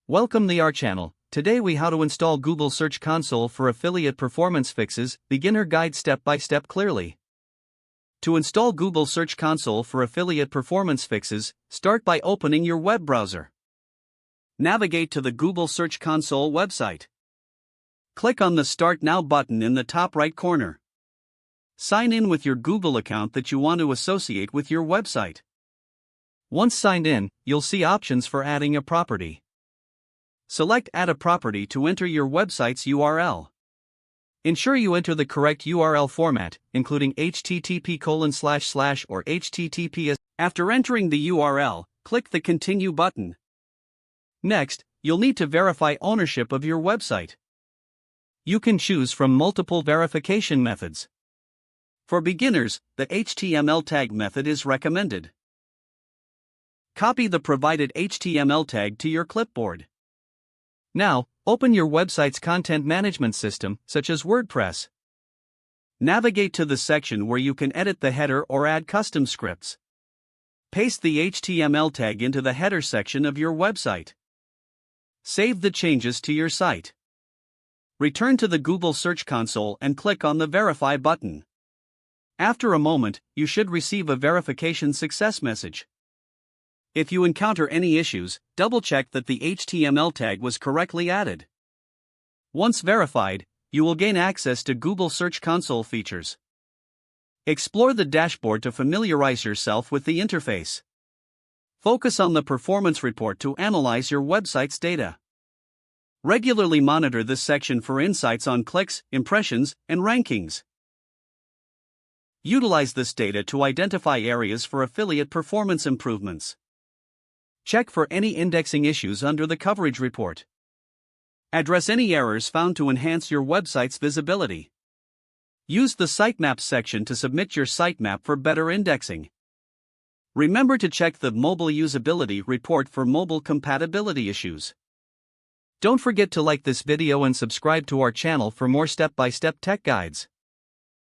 Welcome to our channel. Today we how to install Google Search Console for affiliate performance fixes, beginner guide step by step clearly. To install Google Search Console for affiliate performance fixes, start by opening your web browser. Navigate to the Google Search Console website. Click on the Start Now button in the top right corner. Sign in with your Google account that you want to associate with your website. Once signed in, you'll see options for adding a property. Select Add a property to enter your website's URL. Ensure you enter the correct URL format, including http:// or https. After entering the URL, click the Continue button. Next, you'll need to verify ownership of your website. You can choose from multiple verification methods. For beginners, the HTML tag method is recommended. Copy the provided HTML tag to your clipboard. Now, open your website's content management system, such as WordPress. Navigate to the section where you can edit the header or add custom scripts. Paste the HTML tag into the header section of your website. Save the changes to your site. Return to the Google Search Console and click on the Verify button. After a moment, you should receive a verification success message. If you encounter any issues, double-check that the HTML tag was correctly added. Once verified, you will gain access to Google Search Console features. Explore the dashboard to familiarize yourself with the interface. Focus on the performance report to analyze your website's data. Regularly monitor this section for insights on clicks, impressions, and rankings. Utilize this data to identify areas for affiliate performance improvements. Check for any indexing issues under the coverage report. Address any errors found to enhance your website's visibility. Use the Sitemaps section to submit your sitemap for better indexing. Remember to check the Mobile Usability Report for mobile compatibility issues. Don't forget to like this video and subscribe to our channel for more step-by-step tech guides.